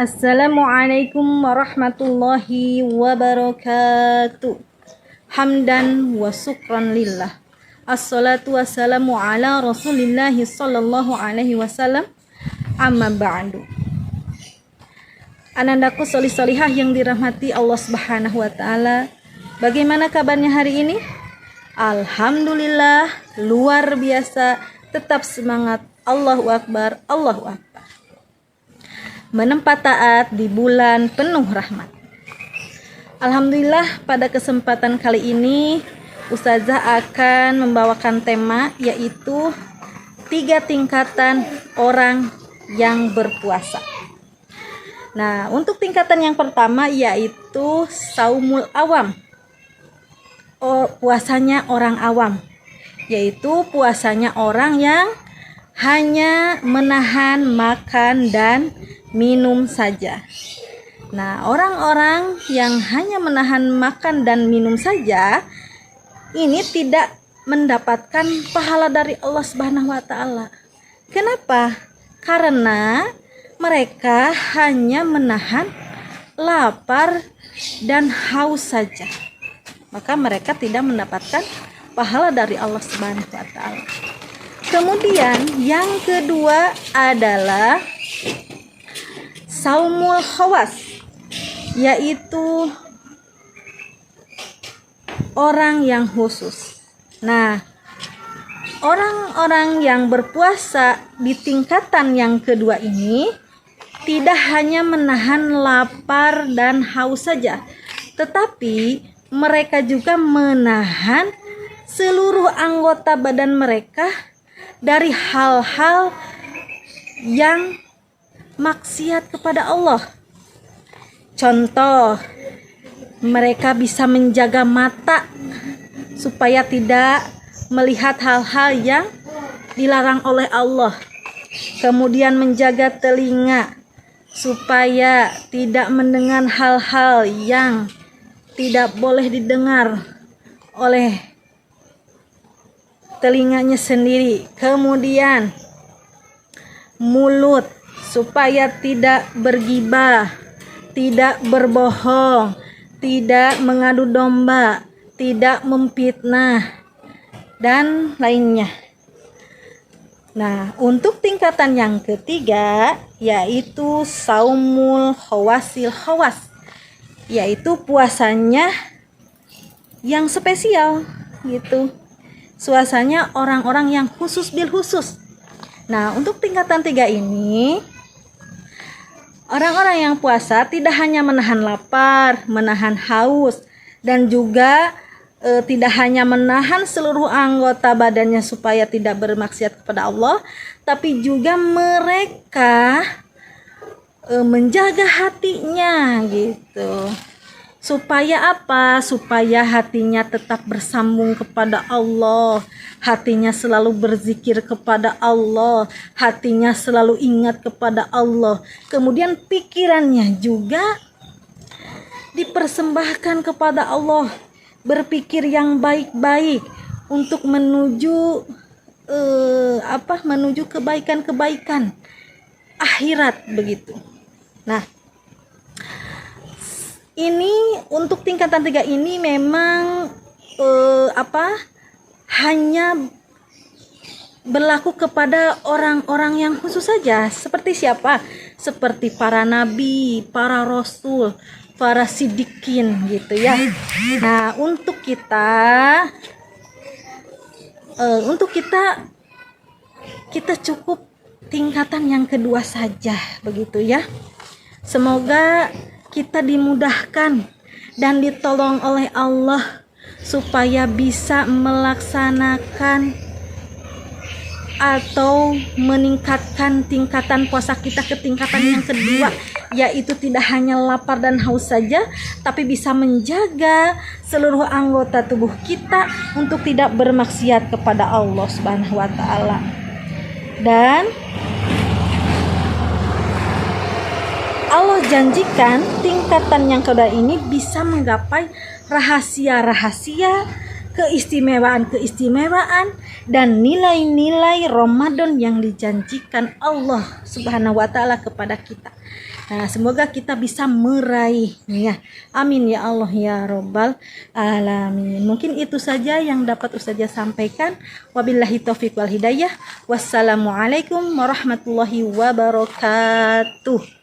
Assalamualaikum warahmatullahi wabarakatuh. Hamdan wa syukran lillah. Assalatu wassalamu ala rasulillahi sallallahu alaihi wasallam. Amma ba'du. Anandaku solih-solihah yang dirahmati Allah subhanahu wa ta'ala. Bagaimana kabarnya hari ini? Alhamdulillah, luar biasa. Tetap semangat. Allahu Akbar, Allahu Akbar. Menempat taat di bulan penuh rahmat. Alhamdulillah, pada kesempatan kali ini Ustazah akan membawakan tema, yaitu 3 tingkatan orang yang berpuasa. Nah, untuk tingkatan yang pertama yaitu saumul awam, puasanya orang awam, yaitu puasanya orang yang hanya menahan makan dan minum saja. Nah, orang-orang yang hanya menahan makan dan minum saja ini tidak mendapatkan pahala dari Allah Subhanahu wa taala. Kenapa? Karena mereka hanya menahan lapar dan haus saja. Maka mereka tidak mendapatkan pahala dari Allah Subhanahu wa taala. Kemudian yang kedua adalah saumul khawas, yaitu orang yang khusus. Nah, orang-orang yang berpuasa di tingkatan yang kedua ini tidak hanya menahan lapar dan haus saja, tetapi mereka juga menahan seluruh anggota badan mereka dari hal-hal yang maksiat kepada Allah. Contoh, mereka bisa menjaga mata supaya tidak melihat hal-hal yang dilarang oleh Allah. Kemudian menjaga telinga supaya tidak mendengar hal-hal yang tidak boleh didengar oleh telinganya sendiri. Kemudian mulut supaya tidak bergibah, tidak berbohong, tidak mengadu domba, tidak memfitnah, dan lainnya. Nah, untuk tingkatan yang ketiga yaitu saumul khawasil khawas, yaitu puasanya yang spesial gitu. Suasanya orang-orang yang khusus bil khusus. Nah, untuk tingkatan 3 ini, orang-orang yang puasa tidak hanya menahan lapar, menahan haus, dan juga tidak hanya menahan seluruh anggota badannya supaya tidak bermaksiat kepada Allah, tapi juga mereka menjaga hatinya gitu. Supaya apa? Supaya hatinya tetap bersambung kepada Allah, hatinya selalu berzikir kepada Allah, hatinya selalu ingat kepada Allah. Kemudian pikirannya juga dipersembahkan kepada Allah, berpikir yang baik-baik untuk menuju menuju kebaikan-kebaikan akhirat begitu. Nah, ini untuk tingkatan 3 ini memang hanya berlaku kepada orang-orang yang khusus saja. Seperti siapa? Seperti para nabi, para rasul, para siddiqin gitu ya. Nah, untuk kita cukup tingkatan yang kedua saja begitu ya. Semoga kita dimudahkan dan ditolong oleh Allah supaya bisa melaksanakan atau meningkatkan tingkatan puasa kita ke tingkatan yang kedua, yaitu tidak hanya lapar dan haus saja, tapi bisa menjaga seluruh anggota tubuh kita untuk tidak bermaksiat kepada Allah Subhanahu wa taala. Dan Allah janjikan tingkatan yang kedua ini bisa menggapai rahasia-rahasia keistimewaan-keistimewaan dan nilai-nilai Ramadan yang dijanjikan Allah Subhanahu wa taala kepada kita. Nah, semoga kita bisa meraihnya. Amin ya Allah ya Rabbal alamin. Mungkin itu saja yang dapat Ustazah sampaikan. Wabillahi taufiq wal hidayah. Wassalamualaikum warahmatullahi wabarakatuh.